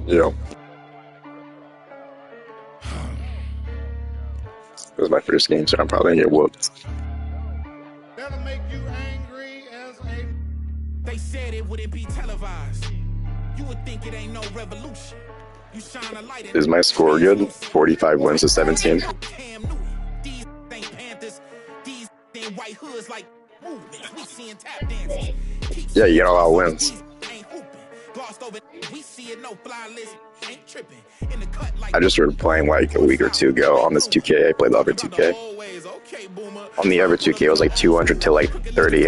Yo. It was my first game, so I'm probably gonna get whooped. That'll make you angry as a... They said it wouldn't be televised. You would think it ain't no revolution. You shine a light. Is my score good? 45 wins to 17. These ain't Panthers. These ain't white hoods like movements. We seeing tap dances. Yeah, you get a lot of wins. We see it, no fly list. Ain't tripping. In the cut like I just started playing like a week or two ago on this 2K. I played the other 2K. On the other 2K, it was like 200 to like 30.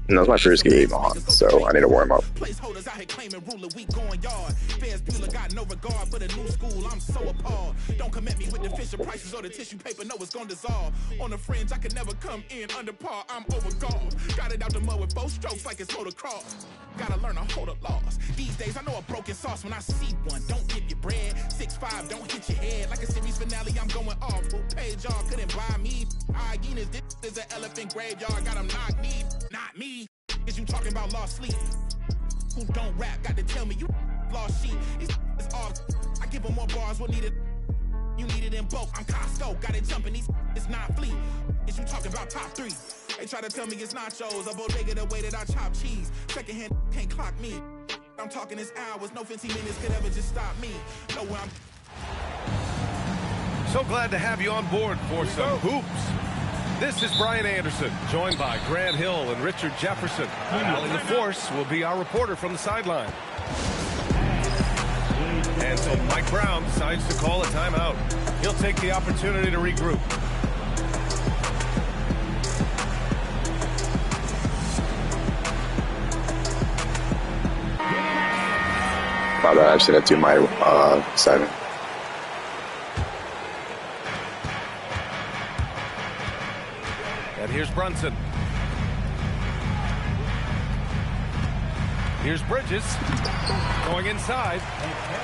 And that was my first game on, so I need to warm up. Placeholders out here claiming ruler, we going yard. Bears Bueller got no regard for the new school. I'm so appalled. Don't come at me with the Fisher prices or the tissue paper. No, it's gonna dissolve. On the fringe, I could never come in under par. I'm overgalled. Got it out the mud with 4 strokes like it's motocross. Gotta learn to hold a loss. These days, I know a broken sauce when I see one. Don't get your bread. 6'5", don't hit your head. Like a series finale, I'm going off. Who paid y'all? Couldn't buy me. Hyenas, this is an elephant graveyard. Got them knocked me. Not me. Is you talking about lost sleep? Who don't rap? Got to tell me you lost sheep. It's off. I give them more bars. What needed? You need it in bulk. I'm Costco. Got it jumping. It's not fleet. Is you talking about top 3? They try to tell me it's nachos. A bodega the way that I chop cheese. Second hand can't clock me. I'm talking this hours. No 15 minutes could ever just stop me. Know where I'm. So glad to have you on board for some hoops. This is Brian Anderson, joined by Grant Hill and Richard Jefferson. Allie LaForce will be our reporter from the sideline. And so Mike Brown decides to call a timeout. He'll take the opportunity to regroup. My bad, I just didn't do my assignment. And here's Brunson. Here's Bridges. Going inside.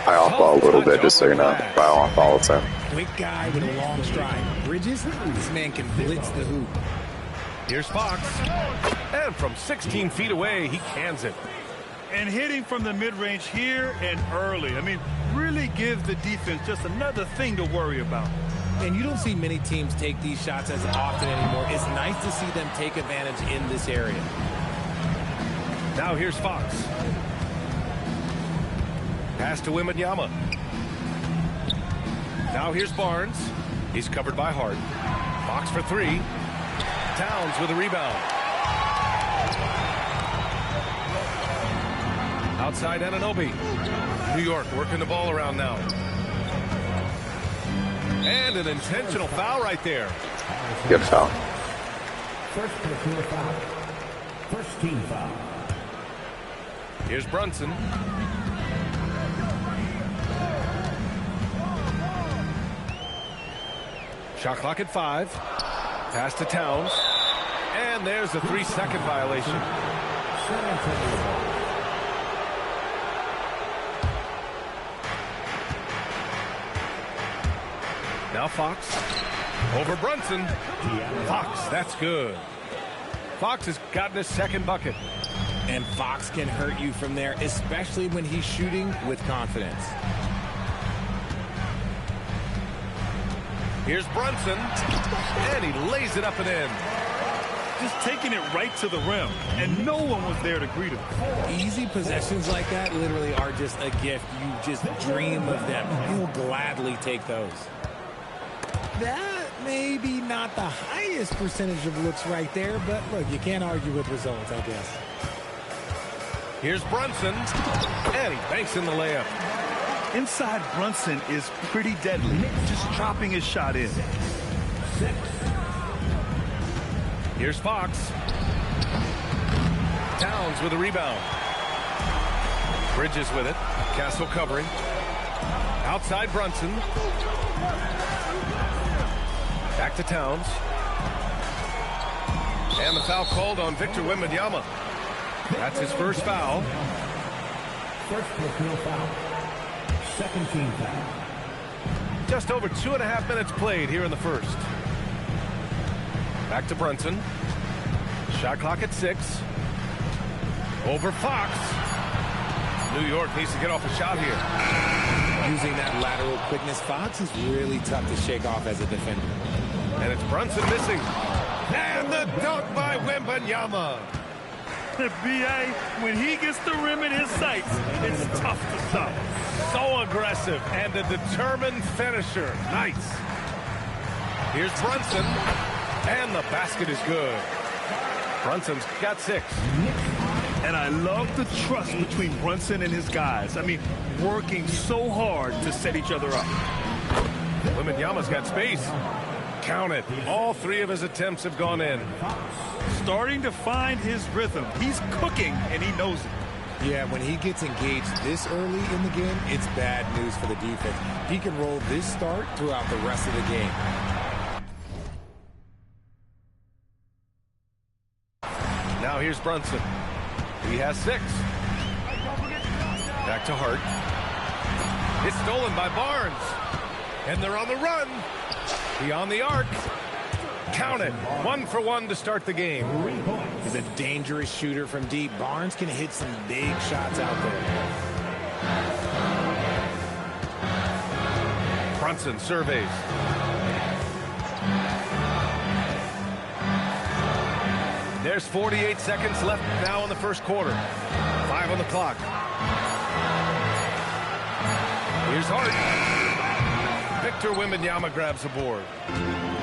I off-ball a little bit just so you know. I off all the time. Quick guy with a long stride. Bridges, this man can blitz the hoop. Here's Fox. And from 16 feet away, he cans it. And hitting from the mid-range here and early. I mean, really gives the defense just another thing to worry about. And you don't see many teams take these shots as often anymore. It's nice to see them take advantage in this area. Now here's Fox. Pass to Wembanyama. Now here's Barnes. He's covered by Hart. Fox for 3. Towns with a rebound. Outside Anunoby. New York working the ball around now. And an intentional foul right there. Good foul. First personal foul. First team foul. Here's Brunson. Shot clock at 5. Pass to Towns. And there's a 3-second violation. Now Fox. Over Brunson. Fox, that's good. Fox has gotten his second bucket. And Fox can hurt you from there, especially when he's shooting with confidence. Here's Brunson. And he lays it up and in. Just taking it right to the rim. And no one was there to greet him. Easy possessions like that literally are just a gift. You just dream of them. You'll gladly take those. That may be not the highest percentage of looks right there, but look, you can't argue with results, I guess. Here's Brunson, and he banks in the layup. Inside Brunson is pretty deadly, just chopping his shot in. 6. Here's Fox. Towns with a rebound. Bridges with it. Castle covering. Outside Brunson. Back to Towns. And the foul called on Victor Wembanyama. That's his first foul. First personal foul. Second team foul. Just over 2.5 minutes played here in the first. Back to Brunson. Shot clock at 6. Over Fox. New York needs to get off a shot here. Using that lateral quickness, Fox is really tough to shake off as a defender. And it's Brunson missing. And the dunk by Wembanyama. B.A., when he gets the rim in his sights, it's tough to stop. So aggressive and a determined finisher. Nice. Here's Brunson. And the basket is good. Brunson's got 6. And I love the trust between Brunson and his guys. I mean, working so hard to set each other up. Wembanyama's got space. Count it. All 3 of his attempts have gone in. Starting to find his rhythm. He's cooking, and he knows it. Yeah, when he gets engaged this early in the game, it's bad news for the defense. He can roll this start throughout the rest of the game. Now here's Brunson. He has 6. Back to Hart. It's stolen by Barnes. And they're on the run. Beyond the arc. Count it. 1 for 1 to start the game. He's a dangerous shooter from deep. Barnes can hit some big shots out there. Brunson surveys. There's 48 seconds left now in the first quarter. 5 on the clock. Here's Hart. Victor Wembanyama grabs the board.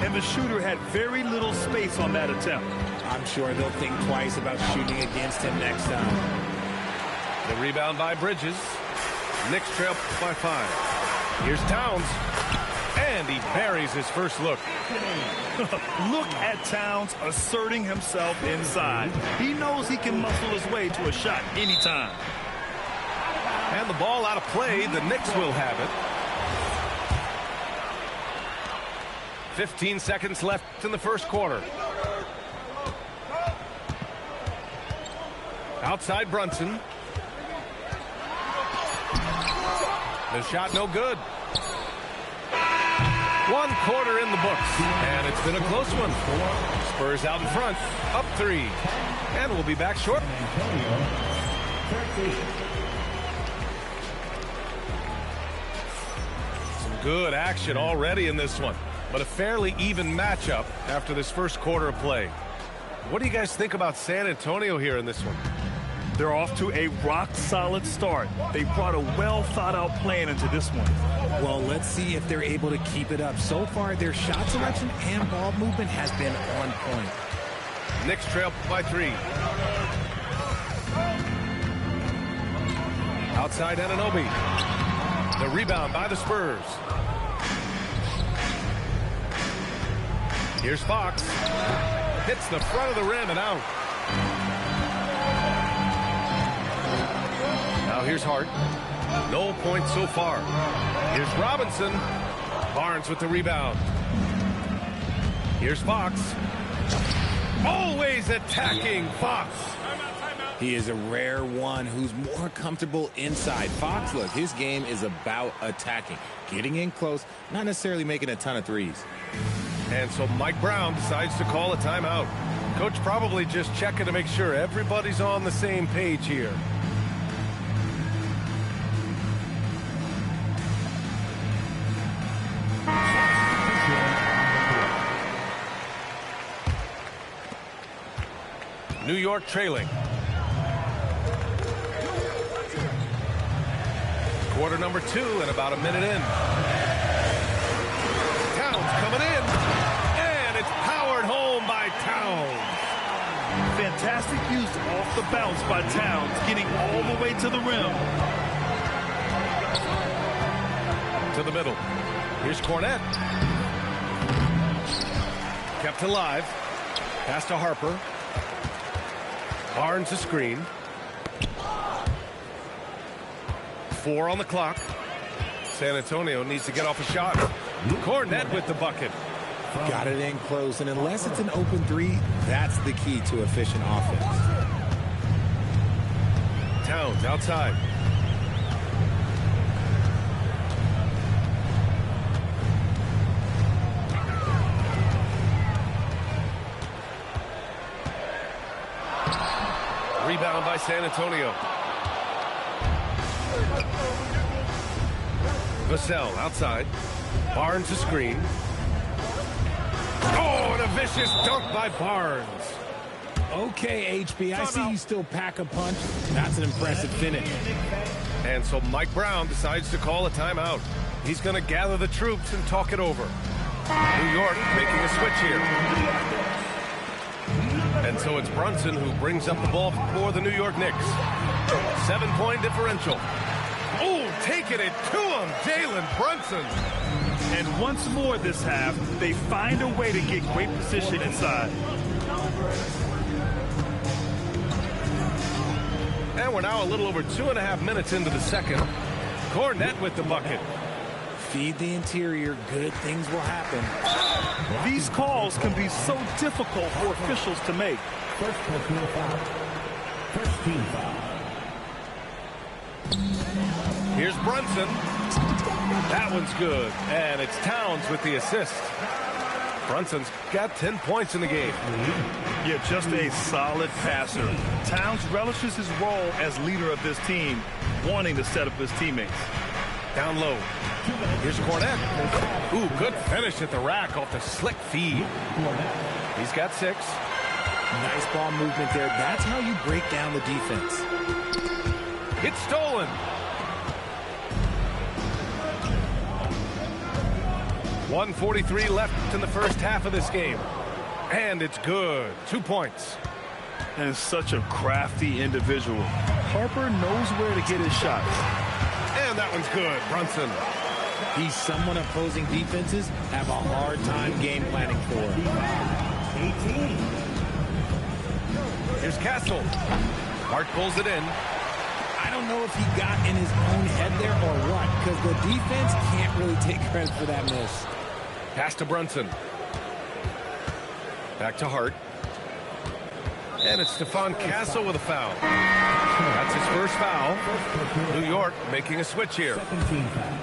And the shooter had very little space on that attempt. I'm sure they'll think twice about shooting against him next time. The rebound by Bridges. Knicks trail by 5. Here's Towns. And he buries his first look. Look at Towns asserting himself inside. He knows he can muscle his way to a shot anytime. And the ball out of play. The Knicks will have it. 15 seconds left in the first quarter. Outside Brunson. The shot no good. 1 quarter in the books. And it's been a close one. Spurs out in front. Up 3. And we'll be back short. Some good action already in this one. But a fairly even matchup after this first quarter of play. What do you guys think about San Antonio here in this one? They're off to a rock-solid start. They brought a well-thought-out plan into this one. Well, let's see if they're able to keep it up. So far, their shot selection and ball movement has been on point. Knicks trail by 3. Outside Anunoby. The rebound by the Spurs. Here's Fox. Hits the front of the rim and out. Now here's Hart. No points so far. Here's Robinson. Barnes with the rebound. Here's Fox. Always attacking Fox. He is a rare one who's more comfortable inside. Fox, look, his game is about attacking. Getting in close, not necessarily making a ton of threes. And so Mike Brown decides to call a timeout. Coach probably just checking to make sure everybody's on the same page here. New York trailing. Quarter number 2 and about a minute in. Towns coming in. And it's powered home by Towns. Fantastic use off the bounce by Towns, getting all the way to the rim. To the middle. Here's Cornette. Kept alive. Pass to Harper. Barnes a screen. 4 on the clock. San Antonio needs to get off a shot. Cornette with the bucket. Got it in close, and unless it's an open 3, that's the key to efficient offense. Towns outside. San Antonio. Vassell outside. Barnes a screen. Oh, and a vicious dunk by Barnes. Okay, HB, I see you still pack a punch. That's an impressive finish. And so Mike Brown decides to call a timeout. He's going to gather the troops and talk it over. New York making a switch here. And so it's Brunson who brings up the ball for the New York Knicks. 7-point differential. Oh, taking it to him, Jalen Brunson. And once more this half, they find a way to get great position inside. And we're now a little over 2.5 minutes into the second. Cornette with the bucket. Feed the interior, good things will happen. These calls can be so difficult for officials to make. First personal foul. First team foul. Here's Brunson. That one's good. And it's Towns with the assist. Brunson's got 10 points in the game. Yeah, just a solid passer. Towns relishes his role as leader of this team, wanting to set up his teammates. Down low. Here's Cornette. Ooh, good finish at the rack off the slick feed. He's got 6. Nice ball movement there. That's how you break down the defense. It's stolen. .143 left in the first half of this game. And it's good. 2 points. And such a crafty individual. Harper knows where to get his shots. And that one's good. Brunson. He's someone opposing defenses have a hard time game planning for. 18. Here's Castle. Hart pulls it in. I don't know if he got in his own head there or what, because the defense can't really take credit for that miss. Pass to Brunson. Back to Hart. And it's Stephon Castle with a foul. That's his first foul. New York making a switch here. Second team foul.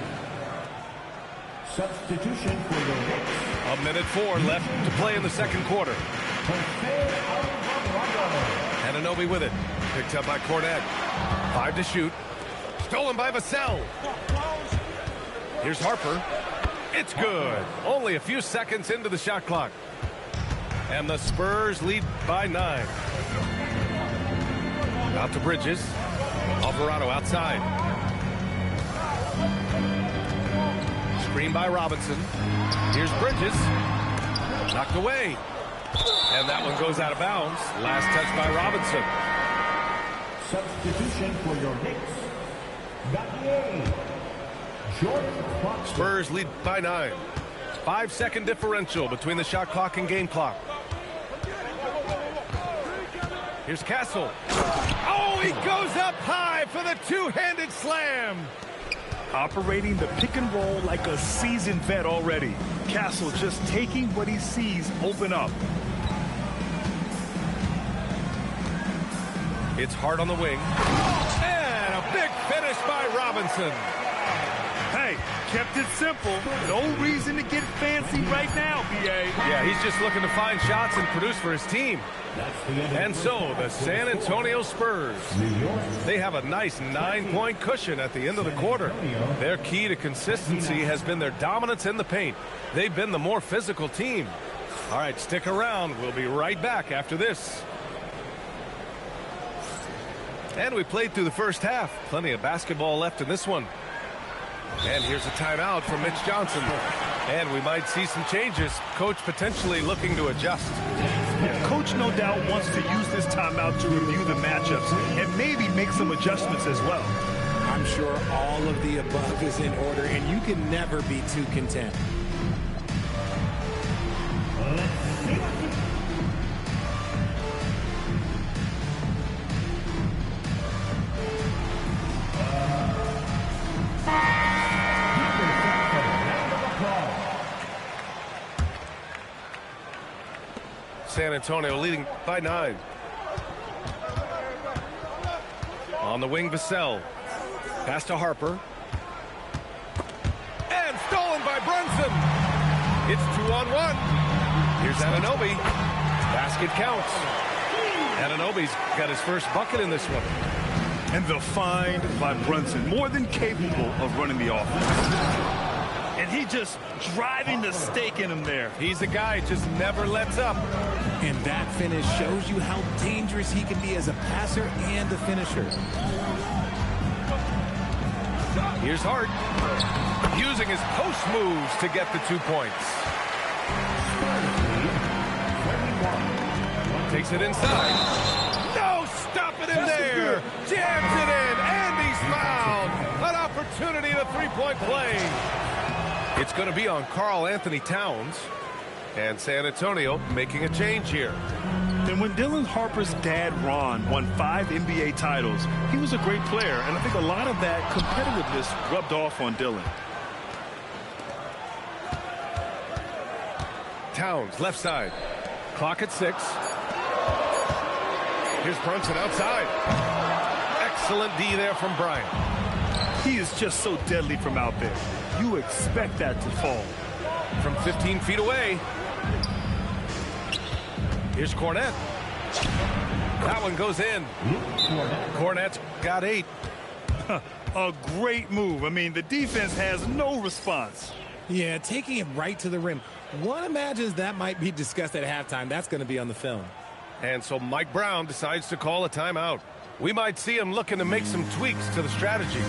Substitution for the Knicks. 1:04 left to play in the second quarter. Anunoby with it. Picked up by Cornette. 5 to shoot. Stolen by Vassell. Here's Harper. It's good. Only a few seconds into the shot clock. And the Spurs lead by 9. Out to Bridges. Alvarado outside. Screen by Robinson. Here's Bridges. Knocked away. And that one goes out of bounds. Last touch by Robinson. Substitution for your Knicks. Gautier. Jordan Clarkson. Spurs lead by 9. 5-second differential between the shot clock and game clock. Here's Castle. Oh, he goes up high for the two-handed slam. Operating the pick and roll like a seasoned vet already. Castle just taking what he sees open up. It's Hart on the wing. And a big finish by Robinson. Hey, kept it simple. No reason to get fancy right now, B.A. Yeah, he's just looking to find shots and produce for his team. And so the San Antonio Spurs, they have a nice 9-point cushion at the end of the quarter. Their key to consistency has been their dominance in the paint. They've been the more physical team. All right, stick around. We'll be right back after this. And we played through the first half. Plenty of basketball left in this one. And here's a timeout from Mitch Johnson. And we might see some changes. Coach potentially looking to adjust. Coach no doubt wants to use this timeout to review the matchups and maybe make some adjustments as well. I'm sure all of the above is in order, and you can never be too content. San Antonio leading by 9. On the wing, Vassell. Pass to Harper. And stolen by Brunson. It's 2-on-1. Here's Anunoby. Basket counts. Anunoby's got his first bucket in this one. And the find by Brunson, more than capable of running the offense. And he just driving the stake in him there. He's a guy just never lets up. And that finish shows you how dangerous he can be as a passer and a finisher. Here's Hart, using his post moves to get the 2 points. Takes it inside. No, stopping him there. Jams it in, and he's fouled. An opportunity to three-point play. It's going to be on Karl Anthony Towns. And San Antonio making a change here. And when Dylan Harper's dad, Ron, won 5 NBA titles, he was a great player. And I think a lot of that competitiveness rubbed off on Dylan. Towns, left side. Clock at 6. Here's Brunson outside. Excellent D there from Bryant. He is just so deadly from out there. You expect that to fall. From 15 feet away. Here's Cornette. That one goes in. Cornette's got 8. A great move. I mean, the defense has no response. Yeah, taking it right to the rim. One imagines that might be discussed at halftime. That's going to be on the film. And so Mike Brown decides to call a timeout. We might see him looking to make some tweaks to the strategy.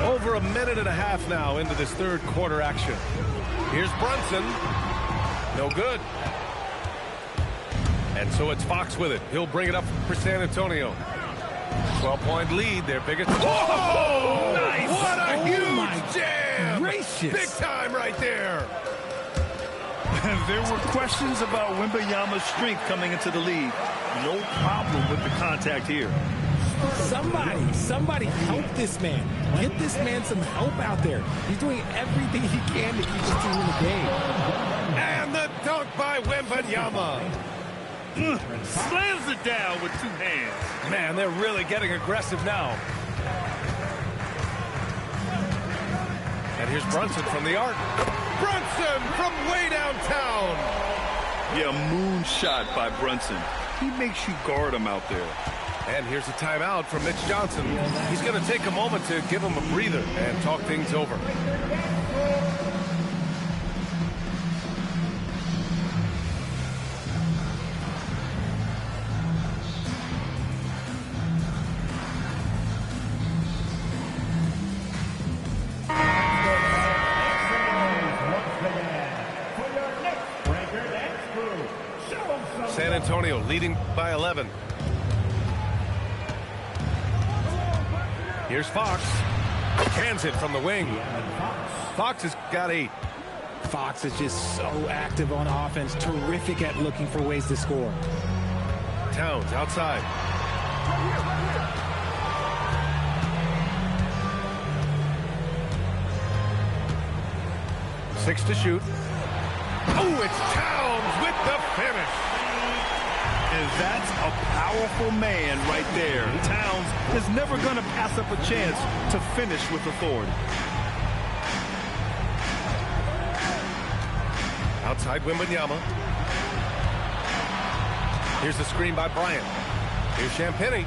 Over a minute and a half now into this third quarter action. Here's Brunson. No good. And so it's Fox with it. He'll bring it up for San Antonio. 12-point lead. Their biggest. Whoa! Nice! What a huge jam! Gracious. Big time right there. There were questions about Wembanyama's strength coming into the league. No problem with the contact here. Somebody help this man. Get this man some help out there. He's doing everything he can to keep his team in the game. And the dunk by Wembanyama. Slams it down with 2 hands. Man, they're really getting aggressive now. And here's Brunson from the arc. Brunson from way downtown. Yeah, moonshot by Brunson. He makes you guard him out there. And here's a timeout from Mitch Johnson. He's going to take a moment to give him a breather and talk things over. San Antonio leading by 11. Here's Fox. Cans it from the wing. Fox has got 8. Fox is just so active on offense. Terrific at looking for ways to score. Towns outside. Six to shoot. Oh, it's Towns with the finish. And that's a powerful man right there. Towns is never going to pass up a chance to finish with authority. Outside Wembanyama. Here's the screen by Bryant. Here's Champagnie.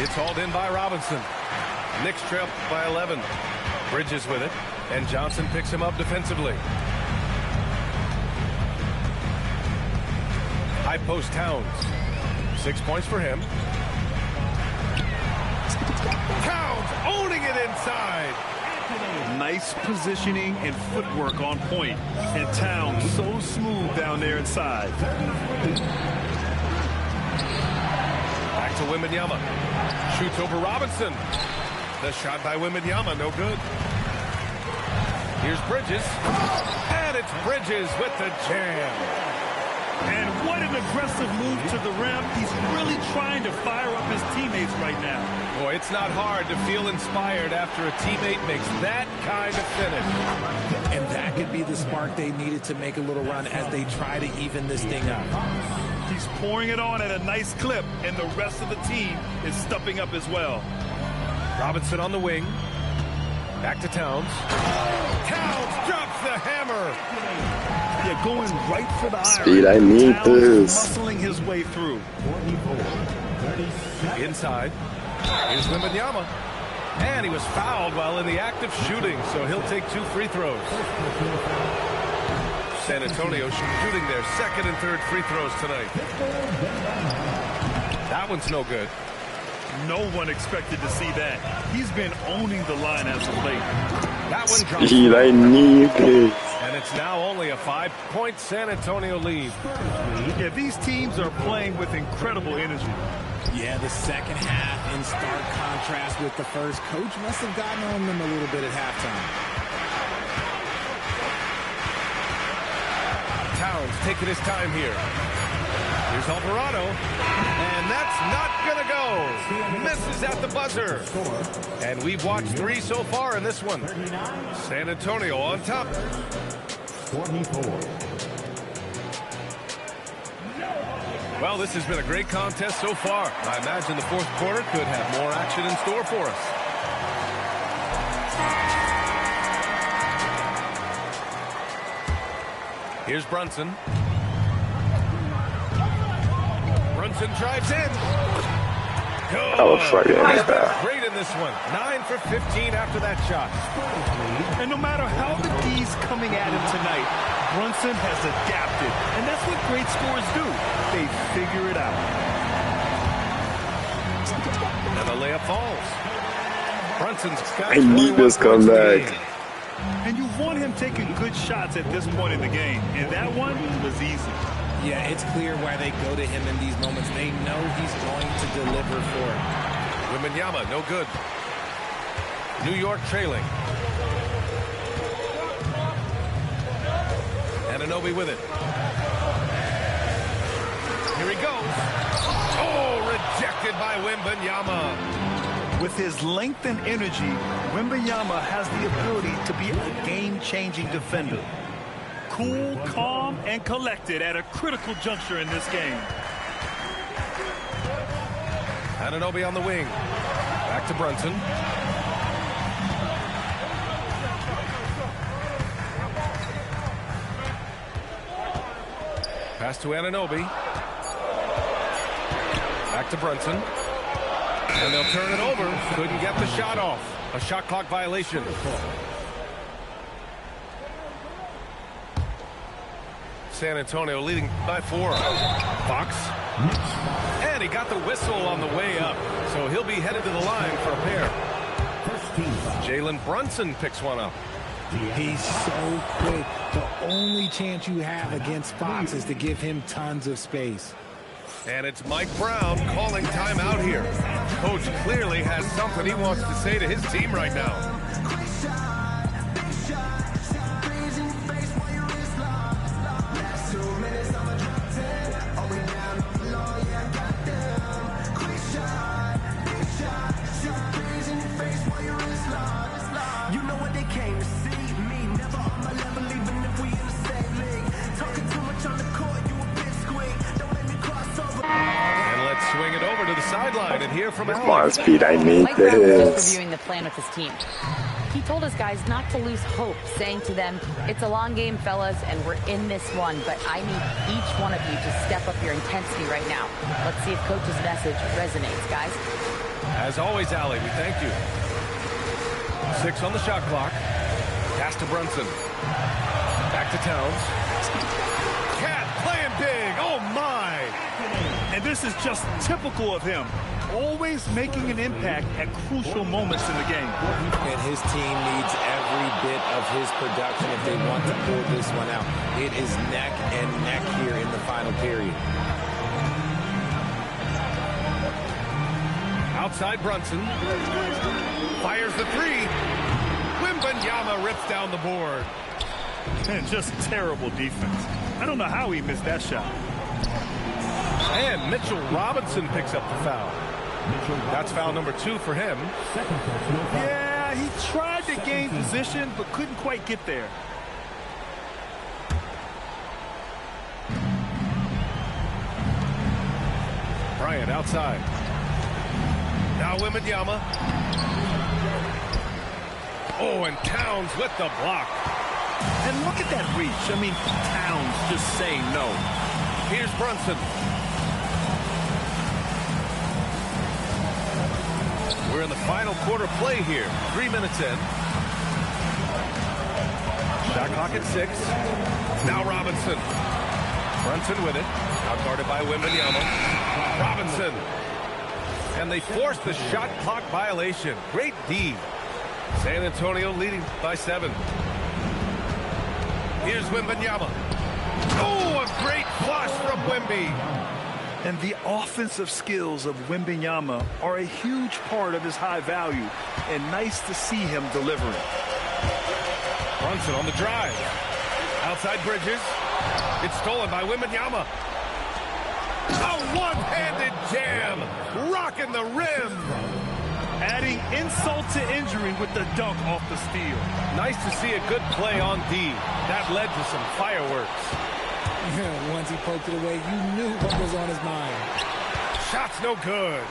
It's hauled in by Robinson. Knicks trail by 11. Bridges with it, and Johnson picks him up defensively. High post Towns. 6 points for him. Towns owning it inside. Nice positioning and footwork on point. And Towns so smooth down there inside. Back to Wembanyama. Shoots over Robinson. The shot by Wembanyama, no good. Here's Bridges. And it's Bridges with the jam. And what an aggressive move to the rim. He's really trying to fire up his teammates right now. Boy, it's not hard to feel inspired after a teammate makes that kind of finish. And that could be the spark they needed to make a little run as they try to even this thing up. He's pouring it on at a nice clip, and the rest of the team is stepping up as well. Robinson on the wing. Back to Towns. Towns drops the hammer. Yeah, going right for the iron. Speed, I need this. Muscling his way through. Inside. Here's Wembanyama. And he was fouled while in the act of shooting, so he'll take 2 free throws. San Antonio shooting their second and third free throws tonight. That one's no good. No one expected to see that. He's been owning the line as of late. That one drops. Speed, I need this. And it's now only a 5-point San Antonio lead. Yeah, these teams are playing with incredible energy. Yeah, the second half in stark contrast with the first. Coach must have gotten on them a little bit at halftime. Towns taking his time here. Here's Alvarado. And that's not going to go. Misses at the buzzer. And we've watched 3 so far in this one. San Antonio on top. 24. Well, this has been a great contest so far. I imagine the fourth quarter could have more action in store for us. Here's Brunson. Brunson drives in. That looks like it. Great in this one. 9 for 15 after that shot. And no matter how the D's coming at him tonight, Brunson has adapted. And that's what great scorers do. They figure it out. And the layup falls. Brunson's got I need this comeback. And you want him taking good shots at this point in the game. And that one was easy. Yeah, it's clear why they go to him in these moments. They know he's going to deliver for it. Wembanyama, no good. New York trailing. Anunoby with it. Here he goes. Oh, rejected by Wembanyama. With his length and energy, Wembanyama has the ability to be a game-changing defender. Cool, calm, and collected at a critical juncture in this game. Anunoby on the wing. Back to Brunson. Pass to Anunoby. Back to Brunson. And they'll turn it over. Couldn't get the shot off. A shot clock violation. San Antonio leading by 4. Fox. And he got the whistle on the way up. So he'll be headed to the line for a pair. Jalen Brunson picks one up. He's so quick. The only chance you have against Fox is to give him tons of space. And it's Mike Brown calling timeout here. Coach clearly has something he wants to say to his team right now. Swing it over to the sideline and hear from Come on, Speed, I need Mike Brown was just this. reviewing the plan with his team. He told his guys not to lose hope, saying to them, it's a long game, fellas, and we're in this one, but I need each one of you to step up your intensity right now. Let's see if Coach's message resonates, guys. As always, Allie, we thank you. 6 on the shot clock. Pass to Brunson. Back to Towns. Cat playing big. Oh, my. And this is just typical of him. Always making an impact at crucial moments in the game. And his team needs every bit of his production if they want to pull this one out. It is neck and neck here in the final period. Outside Brunson. Fires the 3. Wembanyama rips down the board. And just terrible defense. I don't know how he missed that shot. And Mitchell Robinson picks up the foul. That's foul number 2 for him. Yeah, he tried to gain position, but couldn't quite get there. Bryant outside. Now Wembanyama. Oh, and Towns with the block. And look at that reach. I mean, Towns just saying no. Here's Brunson. We're in the final quarter play here. 3 minutes in. Shot clock at 6. Now Robinson. Brunson with it. Now guarded by Wembanyama. Robinson. And they force the shot clock violation. Great D. San Antonio leading by 7. Here's Wembanyama. Oh, a great flush from Wemby. And the offensive skills of Wembanyama are a huge part of his high value. And nice to see him delivering. Brunson on the drive. Outside Bridges. It's stolen by Wembanyama. A one-handed jam. Rocking the rim. Adding insult to injury with the dunk off the steal. Nice to see a good play on D. That led to some fireworks. Once he poked it away, you knew what was on his mind. Shot's no good.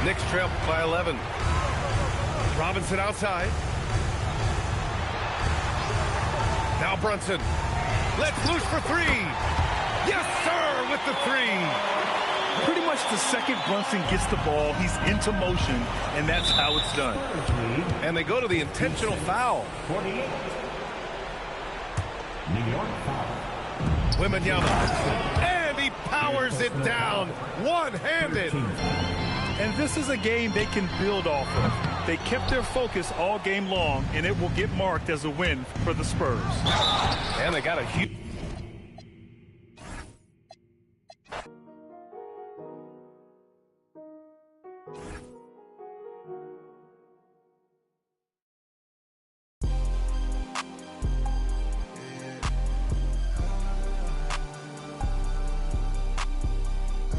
Knicks trail by 11. Robinson outside. Now Brunson. Let's loose for 3. Yes, sir, with the 3. Pretty much the second Brunson gets the ball, he's into motion, and that's how it's done. And they go to the intentional foul. 48. New York foul. Wembanyama. And he powers it down. One-handed. And this is a game they can build off of. They kept their focus all game long, and it will get marked as a win for the Spurs. And they got a huge...